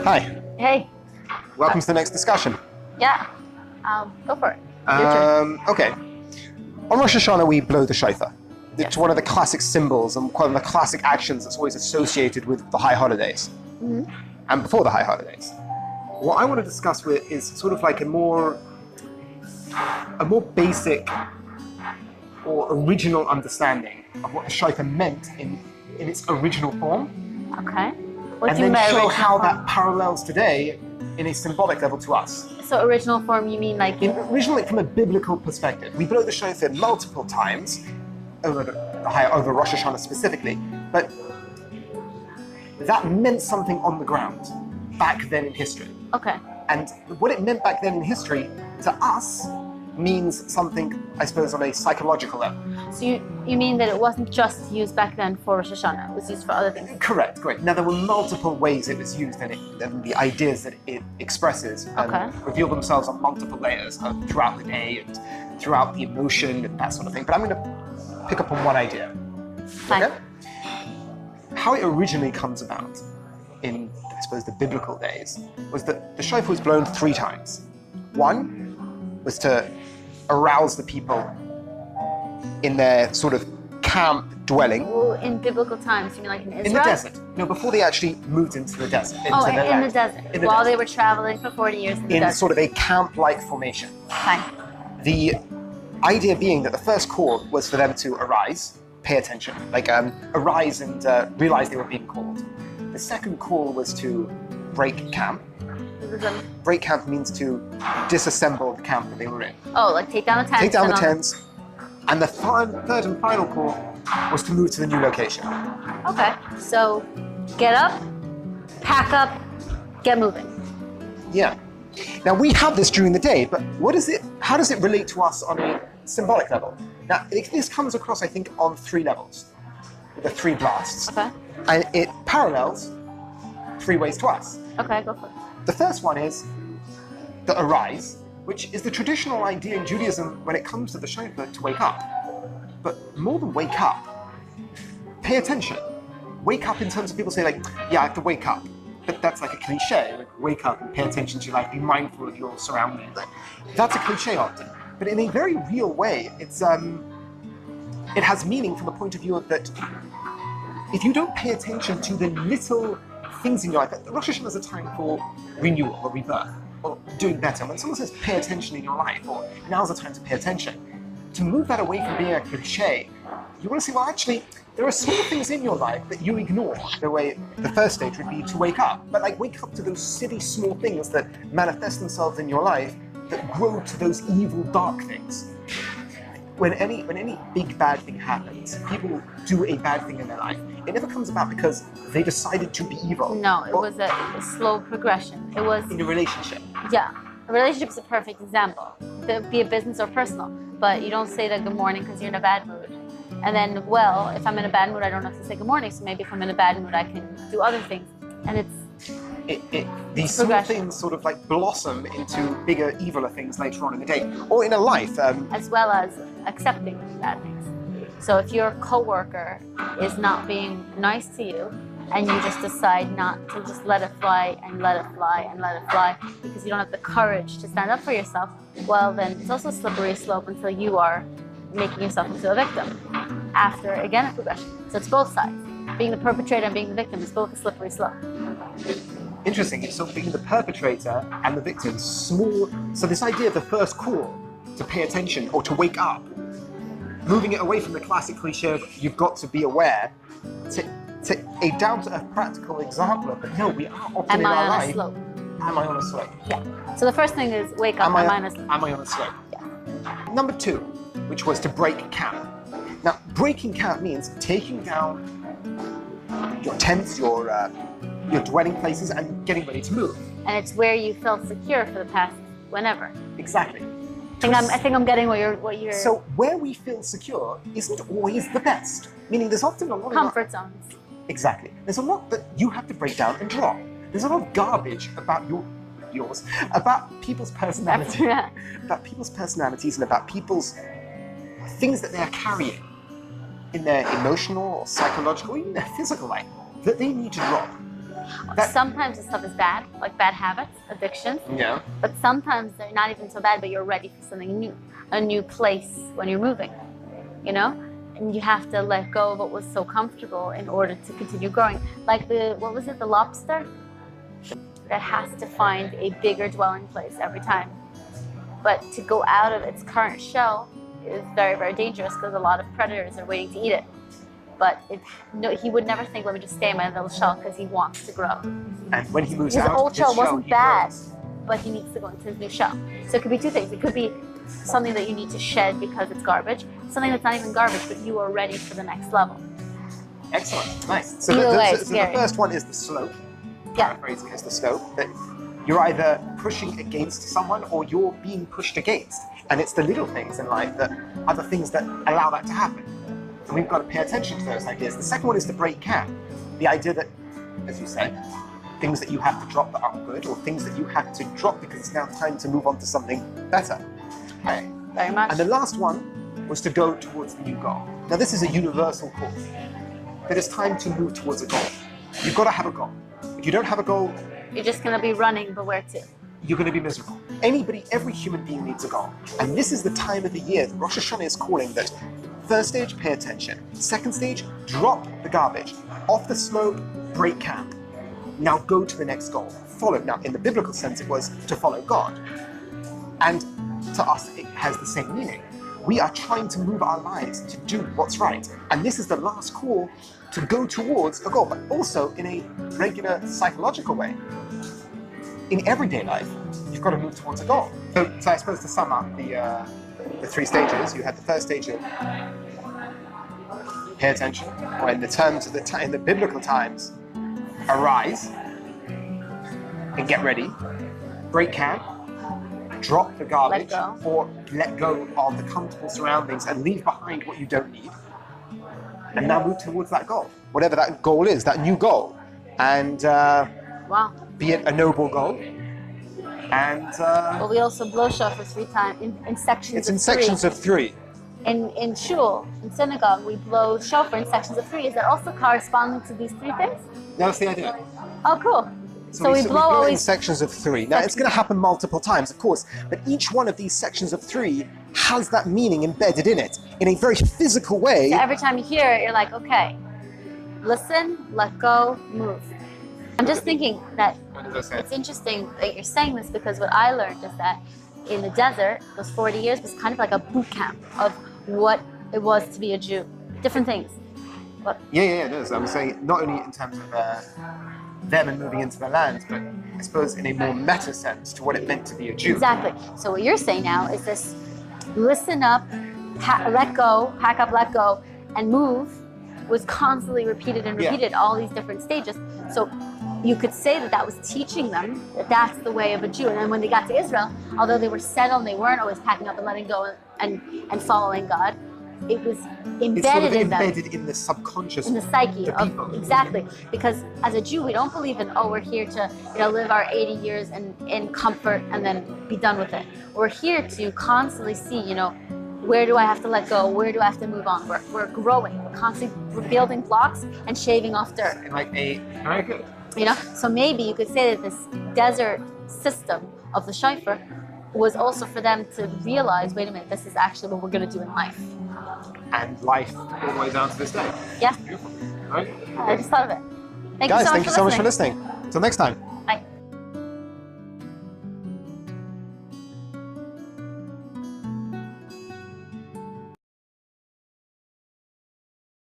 Hi. Hey. Welcome to the next discussion. Yeah. Go for it. Your turn. Okay. On Rosh Hashanah, we blow the shofar. It's Yes. one of the classic symbols and one of the classic actions that's always associated with the high holidays and before the high holidays. What I want to discuss with is sort of like a more basic or original understanding of what the shofar meant in its original form, Okay. What and do you then mean by show original how form? that parallels today in a symbolic level to us. So original form, you mean like Originally, from a biblical perspective, we blow the shofar multiple times over Rosh Hashanah specifically, but that meant something on the ground back then in history. okay. And what it meant back then in history to us means something, I suppose, on a psychological level. So you mean that it wasn't just used back then for Rosh Hashanah, it was used for other things? Correct. Now, there were multiple ways it was used, and the ideas that it expresses Okay. reveal themselves on multiple layers throughout the day and throughout the emotion and that sort of thing. But I'm going to pick up on one idea. Fine. Okay? How it originally comes about in, I suppose, the biblical days was that the shofar was blown 3 times. One was to arouse the people in their sort of camp dwelling Well, in biblical times, you mean like in Israel? in the desert. No, before they actually moved into the desert. Oh, into their in the land. desert. In the While desert. they were traveling for 40 years in the In desert. sort of a camp-like formation. Fine. The idea being that the first call was for them to arise, pay attention, like arise and realize they were being called. The second call was to break camp. Break camp means to disassemble the camp that they were in. Oh, like take down the tents. Take down the and all- tents. And the third and final call was to move to the new location. Okay. So get up, pack up, get moving. Yeah. Now we have this during the day, but how does it relate to us on a symbolic level? Now this comes across, I think, on 3 levels. The 3 blasts. Okay. And it parallels 3 ways to us. Okay, go for it. The first one is the arise, which is the traditional idea in Judaism when it comes to the shofar to wake up. But more than wake up, pay attention. Wake up in terms of people say like, yeah, I have to wake up. But that's like a cliche, like wake up and pay attention to your life, be mindful of your surroundings. Like, that's a cliche often. But in a very real way, it has meaning from the point of view of that if you don't pay attention to the little things in your life, Rosh Hashanah is a time for renewal or rebirth or doing better. When someone says pay attention in your life or now's the time to pay attention, to move that away from being a cliche, you want to say, well, actually, there are small things in your life that you ignore. The first stage would be to wake up, but like wake up to those silly small things that manifest themselves in your life that grow to those evil, dark things. When any big bad thing happens, people do a bad thing in their life. It never comes about because they decided to be evil. No, it Or was a slow progression. It was, in a relationship. yeah. A relationship is a perfect example. Be it business or personal. But you don't say that good morning because you're in a bad mood. And then, well, if I'm in a bad mood, I don't have to say good morning. So maybe if I'm in a bad mood, I can do other things. And it's These small progression. things sort of like blossom into bigger, eviler things later on in the day, or in a life. as well as accepting bad things. So if your coworker is not being nice to you, and you just decide not to just let it fly and let it fly and let it fly because you don't have the courage to stand up for yourself, well then it's also a slippery slope until you are making yourself into a victim after, again, a progression. So it's both sides. Being the perpetrator and being the victim is both a slippery slope. Interesting. So being the perpetrator and the victim, small. So this idea of the first call to pay attention or to wake up, moving it away from the classic cliche of you've got to be aware, to a down-to-earth practical example of it. No, we are often Am in I our on life. a slope? Am I on a slope? Yeah. So the first thing is wake up, Am I am I on a slope? Am I on a slope? Yeah. Number 2, which was to break camp. Now, breaking camp means taking down your tents, your dwelling places, and getting ready to move. And it's where you felt secure for the past whenever. Exactly. I think I'm getting what you're So where we feel secure isn't always the best. Meaning there's often a lot of comfort zones. Exactly. There's a lot that you have to break down and drop. There's a lot of garbage about yours, about people's personalities, Yeah. about people's personalities and about people's things that they're carrying in their emotional or psychological, or even their physical life that they need to drop. Sometimes the stuff is bad, like bad habits, addictions. Yeah. But sometimes they're not even so bad, but you're ready for something new, a new place when you're moving, you know? And you have to let go of what was so comfortable in order to continue growing. Like the lobster that has to find a bigger dwelling place every time. But to go out of its current shell is very, very dangerous because a lot of predators are waiting to eat it. But he would never think, let me just stay in my little shell because he wants to grow. And when he moves His out, old shell wasn't he bad, grows. but he needs to go into his new shell. So it could be two things. It could be something that you need to shed because it's garbage, something that's not even garbage, but you are ready for the next level. Excellent, nice. So, Either way, so it's the scary. first one is the slope. Yeah. Paraphrasing is the slope. That you're either pushing against someone or you're being pushed against. And it's the little things in life that are the things that allow that to happen. And we've got to pay attention to those ideas. The second one is the break camp. The idea that, as you said, things that you have to drop that aren't good, or things that you have to drop because it's now time to move on to something better. Okay. Very much. And the last one was to go towards the new goal. Now this is a universal call. That it's time to move towards a goal. You've got to have a goal. If you don't have a goal, You're just going to be running, but where to? you're going to be miserable. Every human being needs a goal. And this is the time of the year that Rosh Hashanah is calling that first stage, pay attention. Second stage, drop the garbage. Off the slope, break camp. Now go to the next goal. Follow. Now, in the biblical sense, it was to follow God. And to us, it has the same meaning. We are trying to move our lives to do what's right. And this is the last call to go towards a goal, but also in a regular psychological way. In everyday life, you've got to move towards a goal. So I suppose to sum up the three stages, you had the first stage of pay attention, or in the terms of in the biblical times, arise and get ready, break camp, drop the garbage, or let go of the comfortable surroundings and leave behind what you don't need, and now move towards that goal, whatever that goal is, that new goal, and Wow. be it a noble goal. And Well, we also blow shofar 3 times in sections. it's in sections of 3. In shul, in synagogue, we blow shofar in sections of 3. Is that also corresponding to these 3 things? That's the idea. Oh, cool. So we blow it in always. sections of 3. Now, it's going to happen multiple times, of course, but each one of these sections of 3 has that meaning embedded in it in a very physical way. So every time you hear it, you're like, okay, listen, let go, move. I'm just thinking that it's interesting that you're saying this because what I learned is that in the desert, those 40 years was kind of like a boot camp of what it was to be a Jew. Different things. But Yeah, it is. I'm saying not only in terms of them and moving into the land, but I suppose in a more meta sense to what it meant to be a Jew. exactly. So what you're saying now is this: listen up, let go, pack up, let go, and move was constantly repeated and repeated all these different stages. So you could say that that was teaching them that that's the way of a Jew. And then when they got to Israel, although they were settled, they weren't always packing up and letting go and following God. It was embedded It's sort of in them. embedded in the subconscious. In the psyche the of people. exactly, because as a Jew we don't believe in we're here to live our 80 years in comfort and then be done with it. We're here to constantly see where do I have to let go, where do I have to move on. We're growing, we're building blocks and shaving off dirt. In like a very good. So maybe you could say that this desert system of the shofar was also for them to realize, wait a minute, this is actually what we're going to do in life. And life all the way down to this day. Yeah. Beautiful. Right? I just thought of it. Guys, thank you so much for listening. Till next time.